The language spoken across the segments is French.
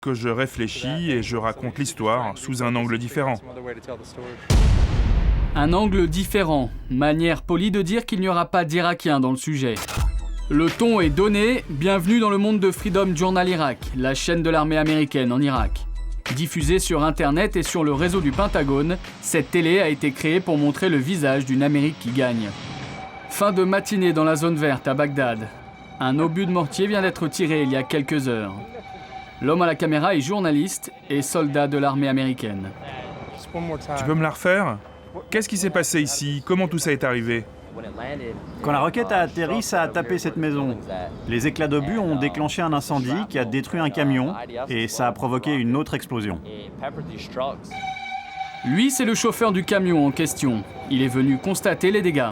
que je réfléchis et je raconte l'histoire sous un angle différent. Un angle différent, manière polie de dire qu'il n'y aura pas d'Irakiens dans le sujet. Le ton est donné, bienvenue dans le monde de Freedom Journal Irak, la chaîne de l'armée américaine en Irak. Diffusée sur Internet et sur le réseau du Pentagone, cette télé a été créée pour montrer le visage d'une Amérique qui gagne. Fin de matinée dans la zone verte à Bagdad. Un obus de mortier vient d'être tiré il y a quelques heures. L'homme à la caméra est journaliste et soldat de l'armée américaine. Tu peux me la refaire? Qu'est-ce qui s'est passé ici? Comment tout ça est arrivé? Quand la roquette a atterri, ça a tapé cette maison. Les éclats d'obus ont déclenché un incendie qui a détruit un camion et ça a provoqué une autre explosion. Lui, c'est le chauffeur du camion en question. Il est venu constater les dégâts.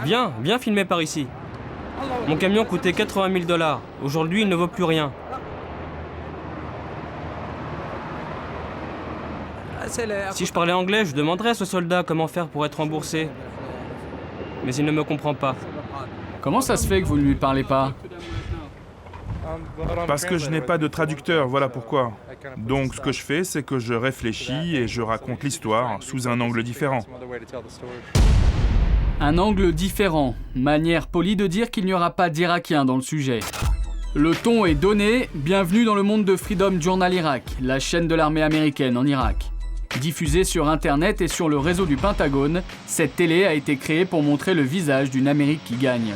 Viens filmer par ici. Mon camion coûtait 80 000 $. Aujourd'hui, il ne vaut plus rien. Si je parlais anglais, je demanderais à ce soldat comment faire pour être remboursé. Mais il ne me comprend pas. Comment ça se fait que vous ne lui parlez pas? Parce que je n'ai pas de traducteur, voilà pourquoi. Donc ce que je fais, c'est que je réfléchis et je raconte l'histoire sous un angle différent. Un angle différent, manière polie de dire qu'il n'y aura pas d'Irakiens dans le sujet. Le ton est donné, bienvenue dans le monde de Freedom Journal Irak, la chaîne de l'armée américaine en Irak. Diffusée sur Internet et sur le réseau du Pentagone, cette télé a été créée pour montrer le visage d'une Amérique qui gagne.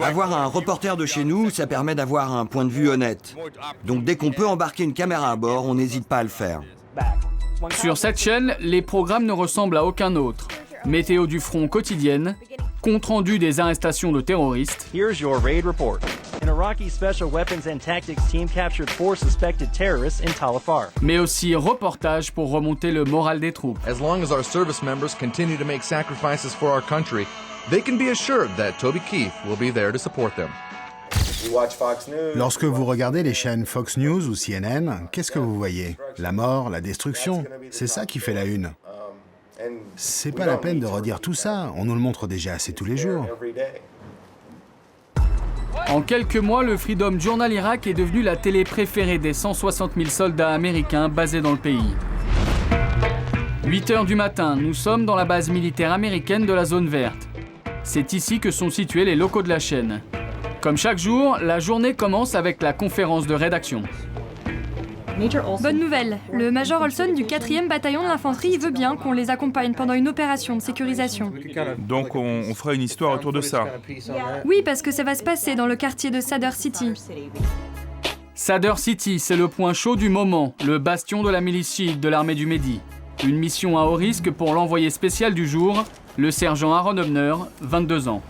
Avoir un reporter de chez nous, ça permet d'avoir un point de vue honnête. Donc dès qu'on peut embarquer une caméra à bord, on n'hésite pas à le faire. Sur cette chaîne, les programmes ne ressemblent à aucun autre. Météo du front quotidienne, compte-rendu des arrestations de terroristes. Here's your raid report. An Iraqi Special Weapons and Tactics team captured 4 suspected terrorists in Tal Afar. Mais aussi reportages pour remonter le moral des troupes. As long as our service members continue to make sacrifices for our country, they can be assured that Toby Keith will be there to support them. Lorsque vous regardez les chaînes Fox News ou CNN, qu'est-ce que vous voyez? La mort, la destruction, c'est ça qui fait la une. C'est pas la peine de redire tout ça, on nous le montre déjà assez tous les jours. En quelques mois, le Freedom Journal Irak est devenu la télé préférée des 160 000 soldats américains basés dans le pays. 8 h du matin, nous sommes dans la base militaire américaine de la zone verte. C'est ici que sont situés les locaux de la chaîne. Comme chaque jour, la journée commence avec la conférence de rédaction. Bonne nouvelle, le major Olson du 4e bataillon de l'infanterie veut bien qu'on les accompagne pendant une opération de sécurisation. Donc on fera une histoire autour de ça. Oui, parce que ça va se passer dans le quartier de Sadr City. Sadr City, c'est le point chaud du moment, le bastion de la milice chiite de l'armée du Mehdi. Une mission à haut risque pour l'envoyé spécial du jour, le sergent Aaron Hubner, 22 ans.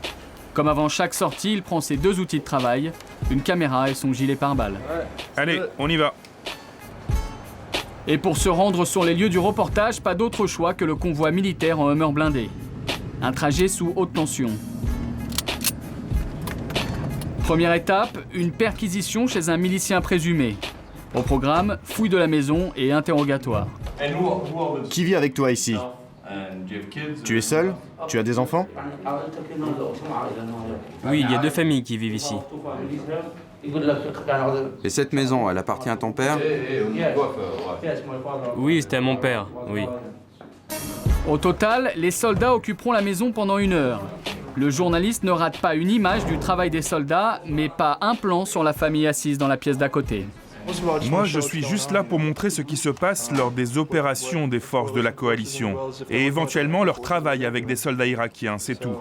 Comme avant chaque sortie, il prend ses 2 outils de travail, une caméra et son gilet pare-balles. Allez, on y va. Et pour se rendre sur les lieux du reportage, pas d'autre choix que le convoi militaire en Hummer blindé. Un trajet sous haute tension. Première étape, une perquisition chez un milicien présumé. Au programme, fouille de la maison et interrogatoire. Qui vit avec toi ici? Tu es seul? Tu as des enfants? Oui, il y a 2 familles qui vivent ici. Et cette maison, elle appartient à ton père? Oui, c'était à mon père, oui. Au total, les soldats occuperont la maison pendant 1 heure. Le journaliste ne rate pas une image du travail des soldats, mais pas un plan sur la famille assise dans la pièce d'à côté. Moi, je suis juste là pour montrer ce qui se passe lors des opérations des forces de la coalition et éventuellement leur travail avec des soldats irakiens, c'est tout.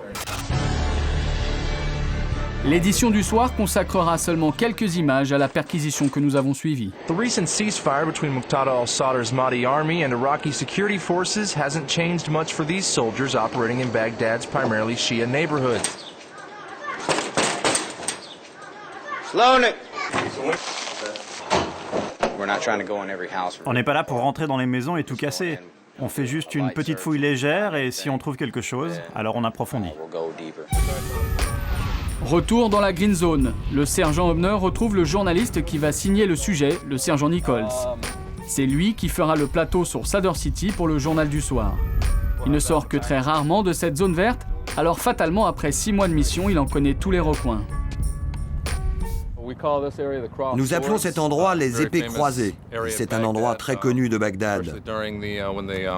L'édition du soir consacrera seulement quelques images à la perquisition que nous avons suivie. The recent ceasefire between Muqtada al-Sadr's Mahdi army and Iraqi security forces hasn't changed much for these soldiers operating in Baghdad's primarily Shia neighborhood. On n'est pas là pour rentrer dans les maisons et tout casser. On fait juste une petite fouille légère et si on trouve quelque chose, alors on approfondit. Retour dans la Green Zone. Le sergent Hubner retrouve le journaliste qui va signer le sujet, le sergent Nichols. C'est lui qui fera le plateau sur Sadr City pour le journal du soir. Il ne sort que très rarement de cette zone verte, alors fatalement après 6 mois de mission, il en connaît tous les recoins. Nous appelons cet endroit les épées croisées. C'est un endroit très connu de Bagdad.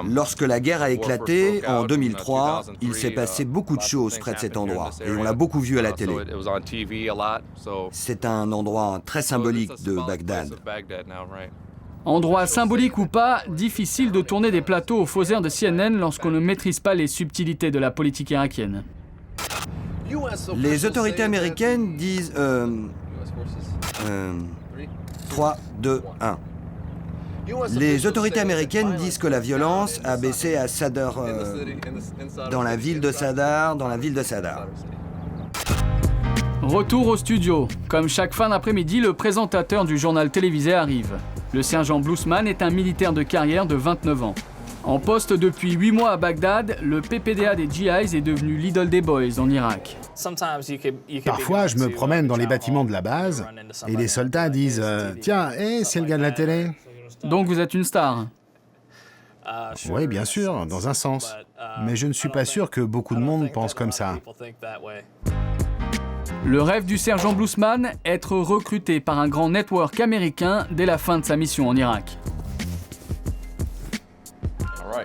Lorsque la guerre a éclaté, en 2003, il s'est passé beaucoup de choses près de cet endroit, et on l'a beaucoup vu à la télé. C'est un endroit très symbolique de Bagdad. Endroit symbolique ou pas, difficile de tourner des plateaux aux faux airs de CNN lorsqu'on ne maîtrise pas les subtilités de la politique irakienne. Les autorités américaines disent... 3, 2, 1. Les autorités américaines disent que la violence a baissé à Sadr, dans la ville de Sadr, Retour au studio. Comme chaque fin d'après-midi, le présentateur du journal télévisé arrive. Le sergent Bluesman est un militaire de carrière de 29 ans. En poste depuis 8 mois à Bagdad, le PPDA des GIs est devenu l'idole des boys en Irak. Parfois, je me promène dans les bâtiments de la base et les soldats disent « Tiens, c'est le gars de la télé ». Donc vous êtes une star? Oui, bien sûr, dans un sens. Mais je ne suis pas sûr que beaucoup de monde pense comme ça. Le rêve du sergent Bluesman, être recruté par un grand network américain dès la fin de sa mission en Irak.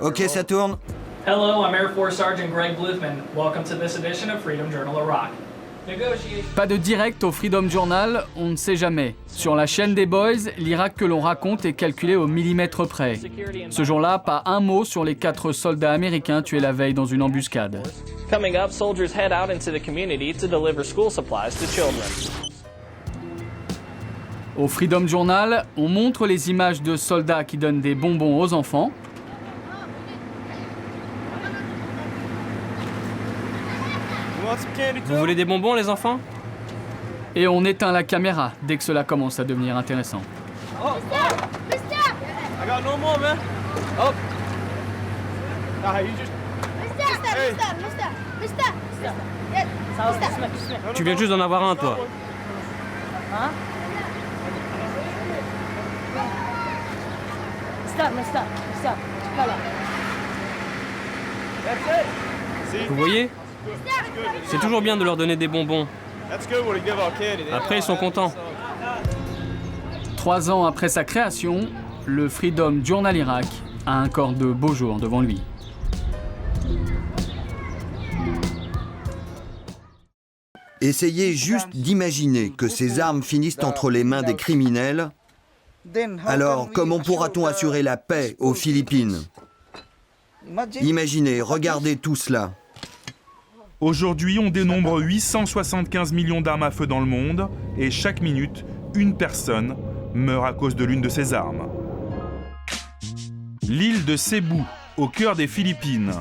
Ok, ça tourne. Hello, I'm Air Force Sergeant Greg Bluthman. Welcome to this edition of Freedom Journal Iraq. Pas de direct au Freedom Journal, on ne sait jamais. Sur la chaîne des Boys, l'Irak que l'on raconte est calculé au millimètre près. Ce jour-là, pas un mot sur les 4 soldats américains tués la veille dans une embuscade. Coming up, soldiers head out into the community to deliver school supplies to children. Au Freedom Journal, on montre les images de soldats qui donnent des bonbons aux enfants. Vous voulez des bonbons, les enfants? Et on éteint la caméra dès que cela commence à devenir intéressant. Tu viens juste d'en avoir un, toi. Vous voyez? C'est toujours bien de leur donner des bonbons. Après, ils sont contents. 3 ans après sa création, le Freedom Journal Irak a encore de beaux jours devant lui. Essayez juste d'imaginer que ces armes finissent entre les mains des criminels. Alors, comment pourra-t-on assurer la paix aux Philippines? Imaginez, regardez tout cela. Aujourd'hui, on dénombre 875 millions d'armes à feu dans le monde et chaque minute, une personne meurt à cause de l'une de ces armes. L'île de Cebu, au cœur des Philippines.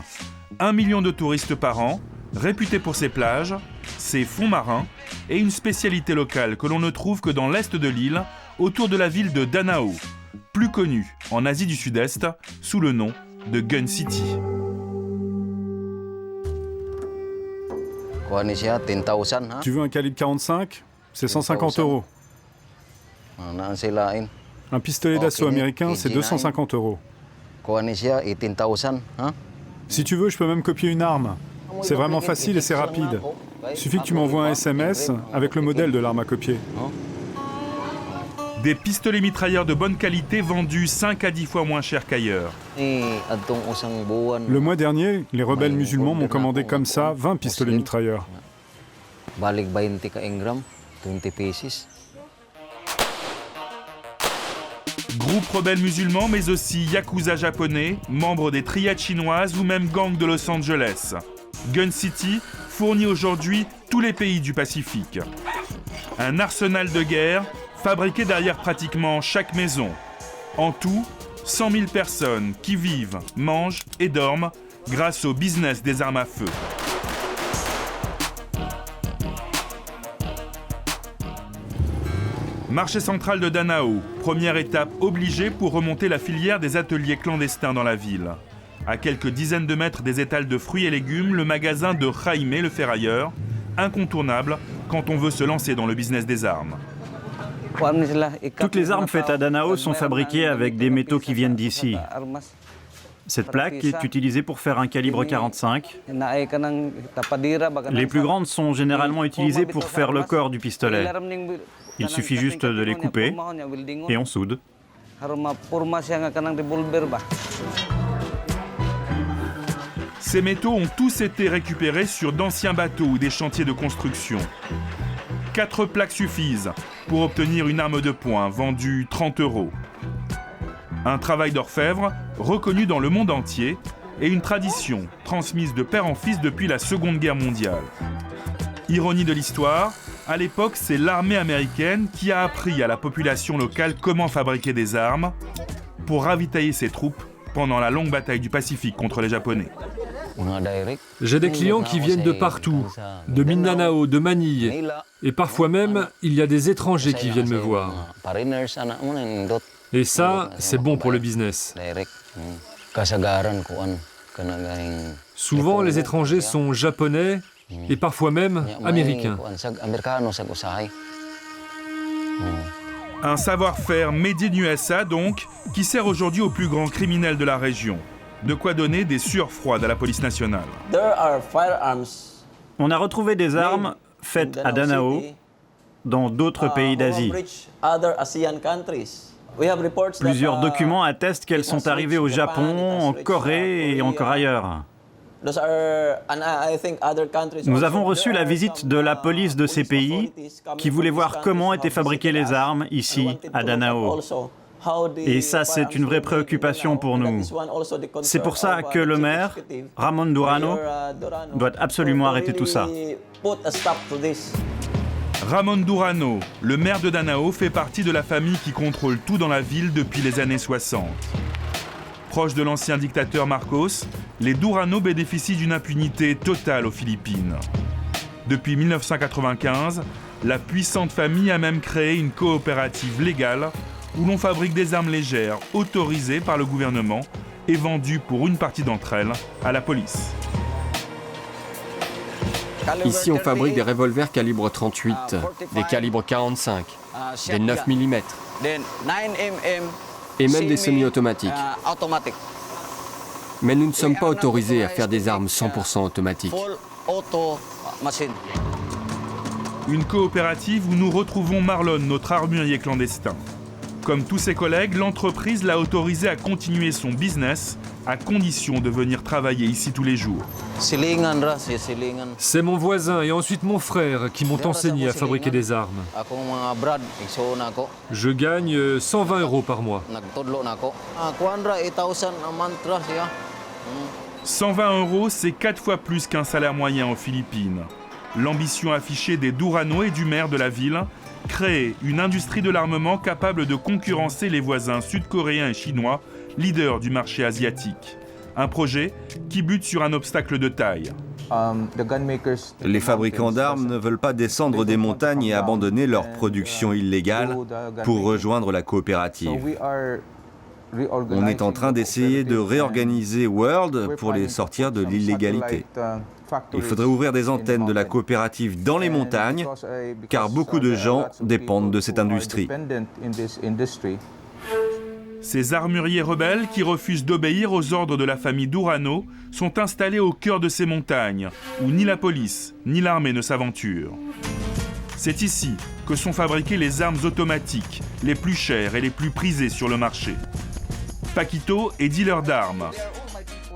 1 million de touristes par an, réputée pour ses plages, ses fonds marins et une spécialité locale que l'on ne trouve que dans l'est de l'île, autour de la ville de Danao, plus connue en Asie du Sud-Est sous le nom de Gun City. Tu veux un calibre 45? C'est 150 €. Un pistolet d'assaut américain, c'est 250 €. Si tu veux, je peux même copier une arme. C'est vraiment facile et c'est rapide. Il suffit que tu m'envoies un SMS avec le modèle de l'arme à copier. Des pistolets mitrailleurs de bonne qualité vendus 5 à 10 fois moins cher qu'ailleurs. Le mois dernier, les rebelles musulmans m'ont commandé comme ça 20 pistolets mitrailleurs. Groupe rebelle musulman, mais aussi yakuza japonais, membres des triades chinoises ou même gang de Los Angeles. Gun City fournit aujourd'hui tous les pays du Pacifique. Un arsenal de guerre fabriqué derrière pratiquement chaque maison. En tout, 100 000 personnes qui vivent, mangent et dorment grâce au business des armes à feu. Marché central de Danao, première étape obligée pour remonter la filière des ateliers clandestins dans la ville. À quelques dizaines de mètres des étals de fruits et légumes, le magasin de Jaime le ferrailleur, incontournable quand on veut se lancer dans le business des armes. Toutes les armes faites à Danao sont fabriquées avec des métaux qui viennent d'ici. Cette plaque est utilisée pour faire un calibre 45. Les plus grandes sont généralement utilisées pour faire le corps du pistolet. Il suffit juste de les couper et on soude. Ces métaux ont tous été récupérés sur d'anciens bateaux ou des chantiers de construction. 4 plaques suffisent pour obtenir une arme de poing vendue 30 €. Un travail d'orfèvre reconnu dans le monde entier et une tradition transmise de père en fils depuis la Seconde Guerre mondiale. Ironie de l'histoire, à l'époque, c'est l'armée américaine qui a appris à la population locale comment fabriquer des armes pour ravitailler ses troupes pendant la longue bataille du Pacifique contre les Japonais. J'ai des clients qui viennent de partout, de Mindanao, de Manille, et parfois même, il y a des étrangers qui viennent me voir. Et ça, c'est bon pour le business. Souvent, les étrangers sont japonais et parfois même américains. Un savoir-faire made in USA donc, qui sert aujourd'hui aux plus grands criminels de la région. De quoi donner des sueurs froides à la police nationale. On a retrouvé des armes faites à Danao dans d'autres pays d'Asie. Plusieurs documents attestent qu'elles sont arrivées au Japon, en Corée et encore ailleurs. Nous avons reçu la visite de la police de ces pays qui voulait voir comment étaient fabriquées les armes ici, à Danao. Et ça, c'est une vraie préoccupation pour nous. C'est pour ça que le maire, Ramon Durano, doit absolument arrêter tout ça. Ramon Durano, le maire de Danao, fait partie de la famille qui contrôle tout dans la ville depuis les années 60. Proche de l'ancien dictateur Marcos, les Durano bénéficient d'une impunité totale aux Philippines. Depuis 1995, la puissante famille a même créé une coopérative légale où l'on fabrique des armes légères autorisées par le gouvernement et vendues pour une partie d'entre elles à la police. Ici, on fabrique des revolvers calibre 38, des calibres 45, des 9 mm et même des semi-automatiques. Mais nous ne sommes pas autorisés à faire des armes 100% automatiques. Une coopérative où nous retrouvons Marlon, notre armurier clandestin. Comme tous ses collègues, l'entreprise l'a autorisé à continuer son business à condition de venir travailler ici tous les jours. C'est mon voisin et ensuite mon frère qui m'ont enseigné à fabriquer des armes. Je gagne 120 € par mois. 120 €, c'est 4 fois plus qu'un salaire moyen aux Philippines. L'ambition affichée des Durano et du maire de la ville, créer une industrie de l'armement capable de concurrencer les voisins sud-coréens et chinois, leaders du marché asiatique. Un projet qui bute sur un obstacle de taille. Les fabricants d'armes ne veulent pas descendre des montagnes et abandonner leur production illégale pour rejoindre la coopérative. On est en train d'essayer de réorganiser World pour les sortir de l'illégalité. Il faudrait ouvrir des antennes de la coopérative dans les montagnes, car beaucoup de gens dépendent de cette industrie. Ces armuriers rebelles qui refusent d'obéir aux ordres de la famille Durano sont installés au cœur de ces montagnes, où ni la police ni l'armée ne s'aventurent. C'est ici que sont fabriquées les armes automatiques, les plus chères et les plus prisées sur le marché. Paquito est dealer d'armes,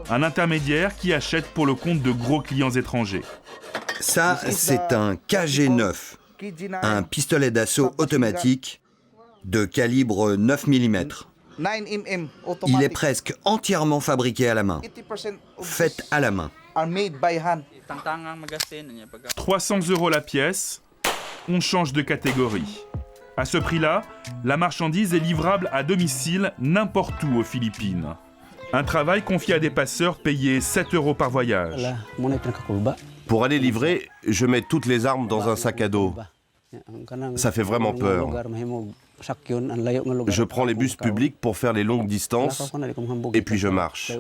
un intermédiaire qui achète pour le compte de gros clients étrangers. Ça, c'est un KG9, un pistolet d'assaut automatique de calibre 9 mm. Il est presque entièrement fabriqué à la main, fait à la main. 300 € la pièce, on change de catégorie. À ce prix-là, la marchandise est livrable à domicile n'importe où aux Philippines. Un travail confié à des passeurs payés 7 € par voyage. Pour aller livrer, je mets toutes les armes dans un sac à dos. Ça fait vraiment peur. Je prends les bus publics pour faire les longues distances et puis je marche.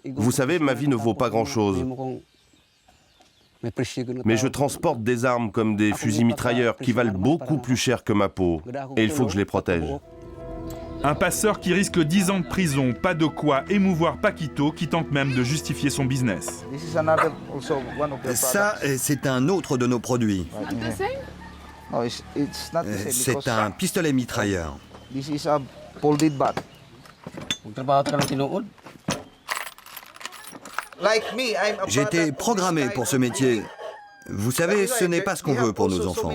Vous savez, ma vie ne vaut pas grand-chose. Mais je transporte des armes comme des fusils mitrailleurs qui valent beaucoup plus cher que ma peau. Et il faut que je les protège. Un passeur qui risque 10 ans de prison, pas de quoi émouvoir Paquito qui tente même de justifier son business. Ça, c'est un autre de nos produits. C'est un pistolet mitrailleur. J'ai été programmé pour ce métier. Vous savez, ce n'est pas ce qu'on veut pour nos enfants.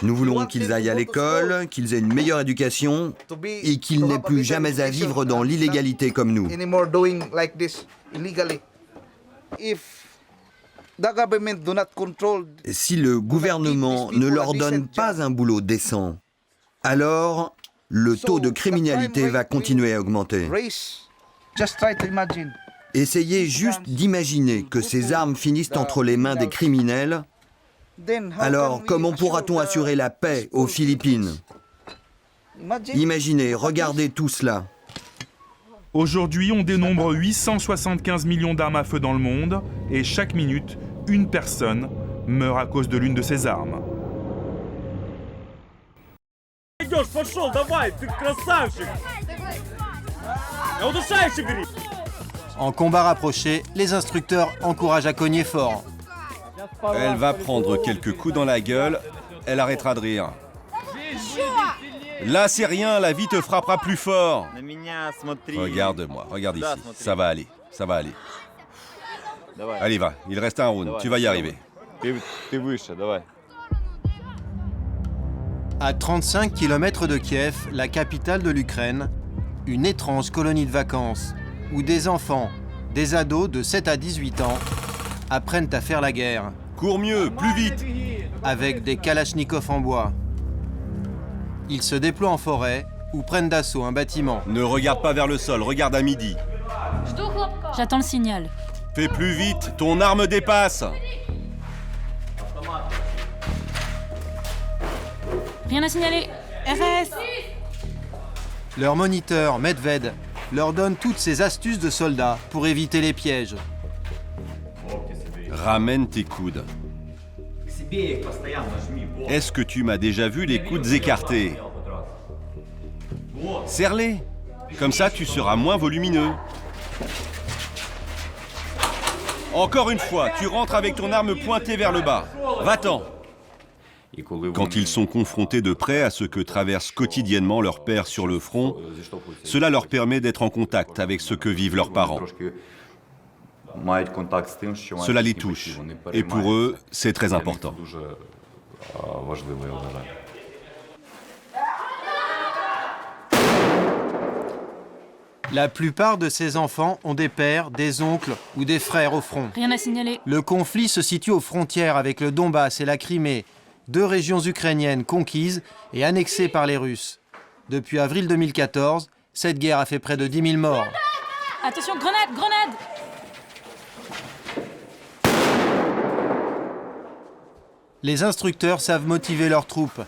Nous voulons qu'ils aillent à l'école, qu'ils aient une meilleure éducation et qu'ils n'aient plus jamais à vivre dans l'illégalité comme nous. Si le gouvernement ne leur donne pas un boulot décent, alors le taux de criminalité va continuer à augmenter. Essayez juste d'imaginer que ces armes finissent entre les mains des criminels. Alors, comment pourra-t-on assurer la paix aux Philippines? Imaginez, regardez tout cela. Aujourd'hui, on dénombre 875 millions d'armes à feu dans le monde et chaque minute, une personne meurt à cause de l'une de ces armes. En combat rapproché, les instructeurs encouragent à cogner fort. Elle va prendre quelques coups dans la gueule, elle arrêtera de rire. Là, c'est rien, la vie te frappera plus fort. Regarde-moi, regarde ici, ça va aller, ça va aller. Allez, va, il reste un round, tu vas y arriver. À 35 km de Kiev, la capitale de l'Ukraine, une étrange colonie de vacances où des enfants, des ados de 7 à 18 ans apprennent à faire la guerre. Cours mieux, plus vite! Avec des kalachnikovs en bois. Ils se déploient en forêt ou prennent d'assaut un bâtiment. Ne regarde pas vers le sol, regarde à midi. J'attends le signal. Fais plus vite, ton arme dépasse! Rien à signaler. RS. Leur moniteur, Medved, leur donne toutes ces astuces de soldats pour éviter les pièges. Ramène tes coudes. Est-ce que tu m'as déjà vu les coudes écartés? Serre-les. Comme ça, tu seras moins volumineux. Encore une fois, tu rentres avec ton arme pointée vers le bas. Va-t'en. Quand ils sont confrontés de près à ce que traversent quotidiennement leurs pères sur le front, cela leur permet d'être en contact avec ce que vivent leurs parents. Cela les touche, et pour eux, c'est très important. La plupart de ces enfants ont des pères, des oncles ou des frères au front. Rien à signaler. Le conflit se situe aux frontières avec le Donbass et la Crimée, deux régions ukrainiennes conquises et annexées par les Russes. Depuis avril 2014, cette guerre a fait près de 10 000 morts. Attention, grenade, grenade! Les instructeurs savent motiver leurs troupes.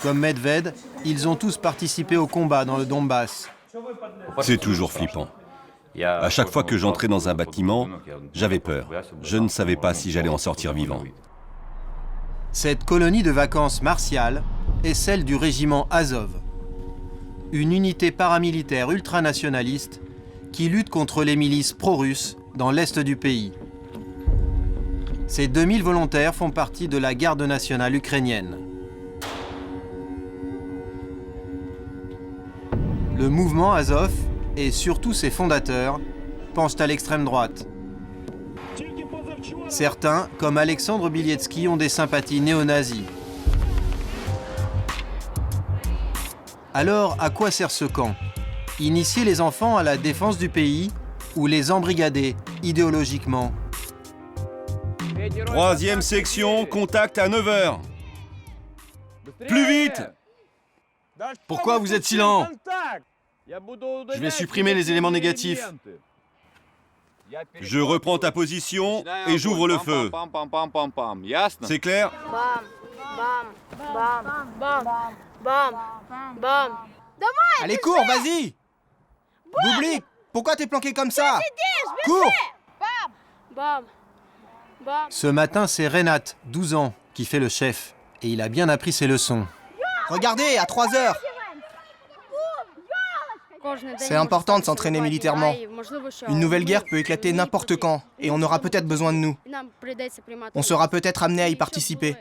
Comme Medved, ils ont tous participé au combat dans le Donbass. C'est toujours flippant. À chaque fois que j'entrais dans un bâtiment, j'avais peur. Je ne savais pas si j'allais en sortir vivant. Cette colonie de vacances martiale est celle du régiment Azov, une unité paramilitaire ultranationaliste qui lutte contre les milices pro-russes dans l'est du pays. Ces 2000 volontaires font partie de la garde nationale ukrainienne. Le mouvement Azov, et surtout ses fondateurs, pensent à l'extrême droite. Certains, comme Alexandre Bilietsky, ont des sympathies néo-nazis. Alors, à quoi sert ce camp? Initier les enfants à la défense du pays ou les embrigader idéologiquement? Troisième section, contact à 9h. Plus vite! Pourquoi vous êtes silent? Je vais supprimer les éléments négatifs. Je reprends ta position et j'ouvre le feu. C'est clair? Allez, cours, vas-y! Boublik, pourquoi t'es planqué comme ça? Cours! Ce matin, c'est Renat, 12 ans, qui fait le chef. Et il a bien appris ses leçons. Regardez, à 3h! C'est important de s'entraîner militairement. Une nouvelle guerre peut éclater n'importe quand, et on aura peut-être besoin de nous. On sera peut-être amené à y participer.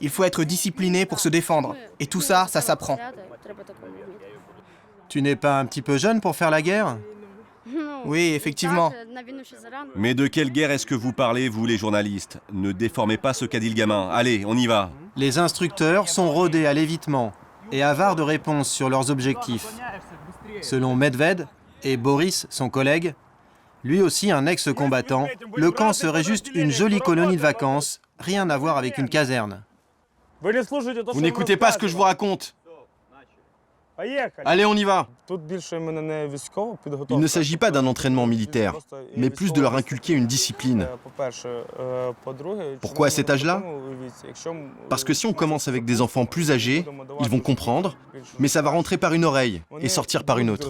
Il faut être discipliné pour se défendre, et tout ça, ça s'apprend. Tu n'es pas un petit peu jeune pour faire la guerre? Oui, effectivement. Mais de quelle guerre est-ce que vous parlez, vous les journalistes? Ne déformez pas ce qu'a dit le gamin. Allez, on y va. Les instructeurs sont rodés à l'évitement et avares de réponses sur leurs objectifs. Selon Medved et Boris, son collègue, lui aussi un ex-combattant, le camp serait juste une jolie colonie de vacances, rien à voir avec une caserne. Vous n'écoutez pas ce que je vous raconte. Allez, on y va. Il ne s'agit pas d'un entraînement militaire, mais plus de leur inculquer une discipline. Pourquoi à cet âge-là? Parce que si on commence avec des enfants plus âgés, ils vont comprendre, mais ça va rentrer par une oreille et sortir par une autre.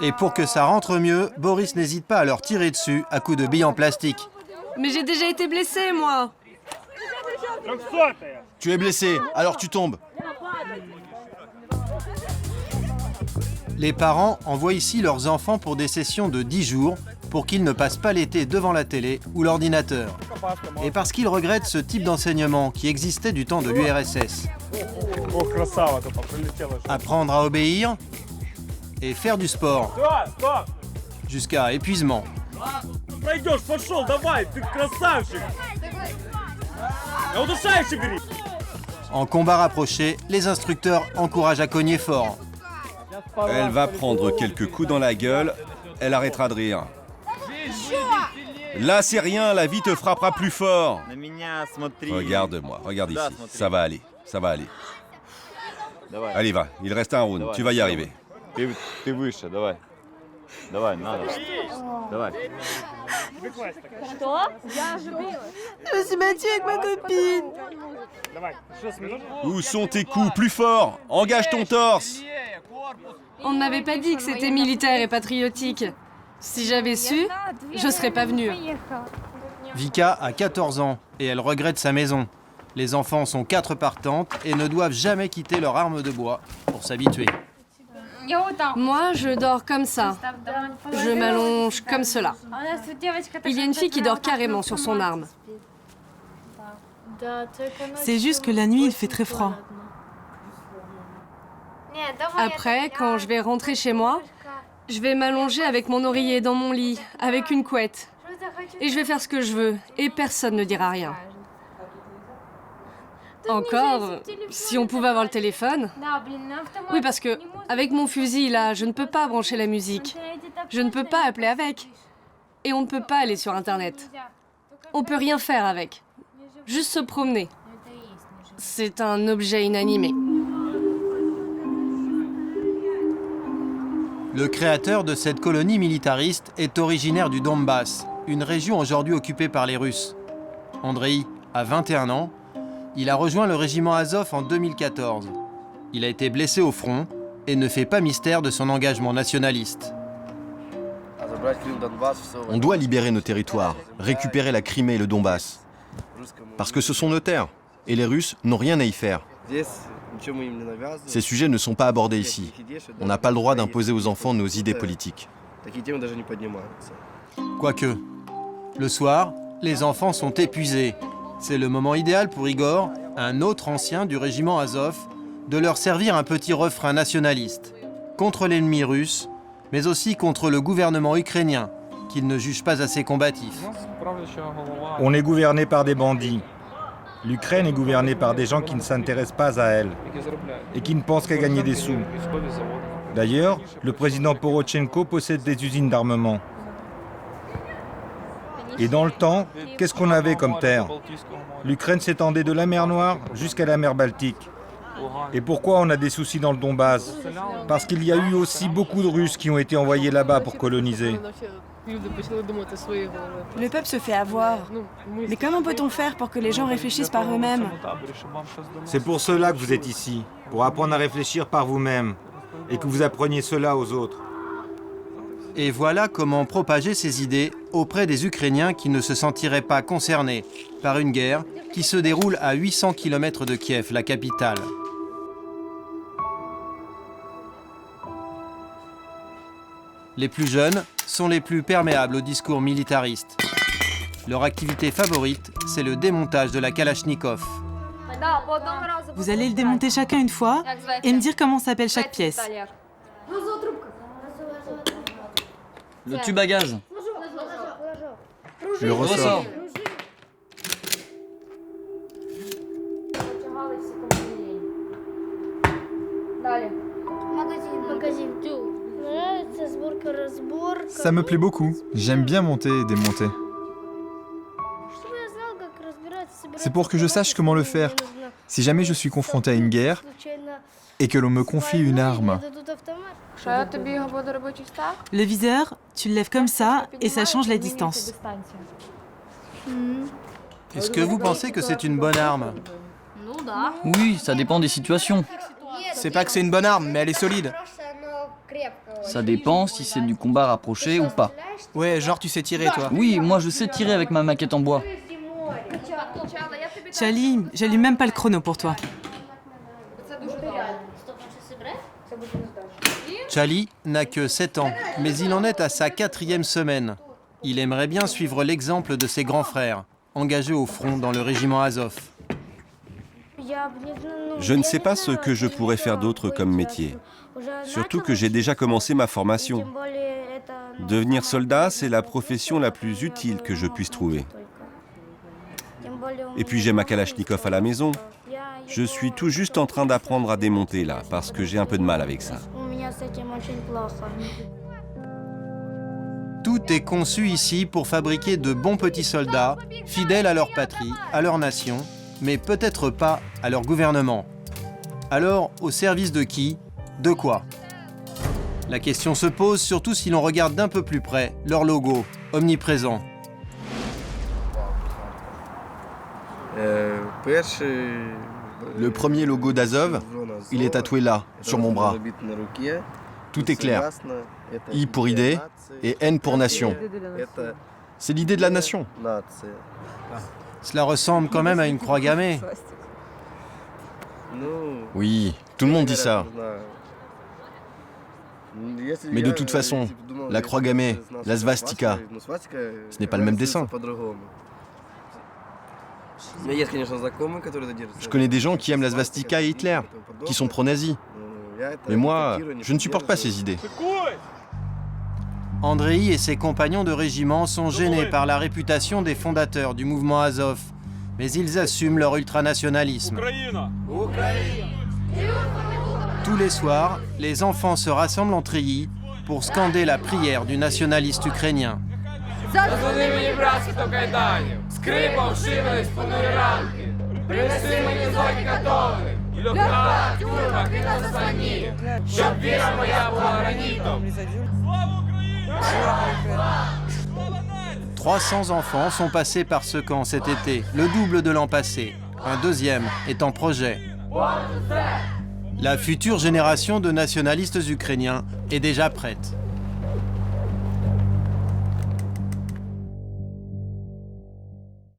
Et pour que ça rentre mieux, Boris n'hésite pas à leur tirer dessus à coups de billes en plastique. Mais j'ai déjà été blessé, moi. Tu es blessé, alors tu tombes. Les parents envoient ici leurs enfants pour des sessions de 10 jours pour qu'ils ne passent pas l'été devant la télé ou l'ordinateur. Et parce qu'ils regrettent ce type d'enseignement qui existait du temps de l'URSS. Apprendre à obéir et faire du sport. Jusqu'à épuisement. En combat rapproché, les instructeurs encouragent à cogner fort. Elle va prendre quelques coups dans la gueule, elle arrêtera de rire. Là, c'est rien, la vie te frappera plus fort. Regarde-moi, regarde ici, ça va aller, ça va aller. Allez, va, il reste un round, tu vas y arriver. Je me suis battue avec ma copine. Où sont tes coups? Plus fort! Engage ton torse! On ne m'avait pas dit que c'était militaire et patriotique. Si j'avais su, je serais pas venue. Vika a 14 ans et elle regrette sa maison. Les enfants sont 4 partantes et ne doivent jamais quitter leur arme de bois pour s'habituer. Moi, je dors comme ça. Je m'allonge comme cela. Il y a une fille qui dort carrément sur son arme. C'est juste que la nuit, il fait très froid. Après, quand je vais rentrer chez moi, je vais m'allonger avec mon oreiller dans mon lit, avec une couette. Et je vais faire ce que je veux, et personne ne dira rien. Encore, si on pouvait avoir le téléphone. Oui, parce que avec mon fusil, là, je ne peux pas brancher la musique. Je ne peux pas appeler avec. Et on ne peut pas aller sur Internet. On peut rien faire avec. Juste se promener. C'est un objet inanimé. Le créateur de cette colonie militariste est originaire du Donbass, une région aujourd'hui occupée par les Russes. Andrei a 21 ans. Il a rejoint le régiment Azov en 2014. Il a été blessé au front et ne fait pas mystère de son engagement nationaliste. On doit libérer nos territoires, récupérer la Crimée et le Donbass. Parce que ce sont nos terres, et les Russes n'ont rien à y faire. Ces sujets ne sont pas abordés ici. On n'a pas le droit d'imposer aux enfants nos idées politiques. Quoique, le soir, les enfants sont épuisés. C'est le moment idéal pour Igor, un autre ancien du régiment Azov, de leur servir un petit refrain nationaliste, contre l'ennemi russe, mais aussi contre le gouvernement ukrainien, qu'il ne juge pas assez combatif. On est gouverné par des bandits. L'Ukraine est gouvernée par des gens qui ne s'intéressent pas à elle et qui ne pensent qu'à gagner des sous. D'ailleurs, le président Porochenko possède des usines d'armement. Et dans le temps, qu'est-ce qu'on avait comme terre? L'Ukraine s'étendait de la mer Noire jusqu'à la mer Baltique. Et pourquoi on a des soucis dans le Donbass? Parce qu'il y a eu aussi beaucoup de Russes qui ont été envoyés là-bas pour coloniser. Le peuple se fait avoir. Mais comment peut-on faire pour que les gens réfléchissent par eux-mêmes? C'est pour cela que vous êtes ici, pour apprendre à réfléchir par vous-même, et que vous appreniez cela aux autres. Et voilà comment propager ces idées auprès des Ukrainiens qui ne se sentiraient pas concernés par une guerre qui se déroule à 800 km de Kiev, la capitale. Les plus jeunes sont les plus perméables au discours militariste. Leur activité favorite, c'est le démontage de la Kalachnikov. Vous allez le démonter chacun une fois et me dire comment s'appelle chaque pièce. Le tube à gaz. Le ressort. Ça me plaît beaucoup. J'aime bien monter et démonter. C'est pour que je sache comment le faire. Si jamais je suis confronté à une guerre et que l'on me confie une arme. Le viseur, tu le lèves comme ça et ça change la distance. Est-ce que vous pensez que c'est une bonne arme? Oui, ça dépend des situations. C'est pas que c'est une bonne arme, mais elle est solide. Ça dépend si c'est du combat rapproché ou pas. Ouais, genre tu sais tirer, toi. Oui, moi je sais tirer avec ma maquette en bois. Charlie, j'allume même pas le chrono pour toi. Charlie n'a que 7 ans, mais il en est à sa 4e semaine. Il aimerait bien suivre l'exemple de ses grands frères, engagés au front dans le régiment Azov. Je ne sais pas ce que je pourrais faire d'autre comme métier. Surtout que j'ai déjà commencé ma formation. Devenir soldat, c'est la profession la plus utile que je puisse trouver. Et puis j'ai ma Kalachnikov à la maison. Je suis tout juste en train d'apprendre à démonter là, parce que j'ai un peu de mal avec ça. Tout est conçu ici pour fabriquer de bons petits soldats, fidèles à leur patrie, à leur nation, mais peut-être pas à leur gouvernement. Alors, au service de qui? De quoi? La question se pose surtout si l'on regarde d'un peu plus près leur logo, omniprésent. Le premier logo d'Azov, il est tatoué là, sur mon bras. Tout est clair. I pour idée et N pour nation. C'est l'idée de la nation. Cela ressemble quand même à une croix gammée. Oui, tout le monde dit ça. Mais de toute façon, la croix gammée, la svastika, ce n'est pas le même dessin. Je connais des gens qui aiment la svastika et Hitler, qui sont pro-nazis. Mais moi, je ne supporte pas ces idées. Andrei et ses compagnons de régiment sont gênés par la réputation des fondateurs du mouvement Azov, mais ils assument leur ultranationalisme. Tous les soirs, les enfants se rassemblent en treillis pour scander la prière du nationaliste ukrainien. « 300 enfants sont passés par ce camp cet été, le double de l'an passé. Un deuxième est en projet. La future génération de nationalistes ukrainiens est déjà prête.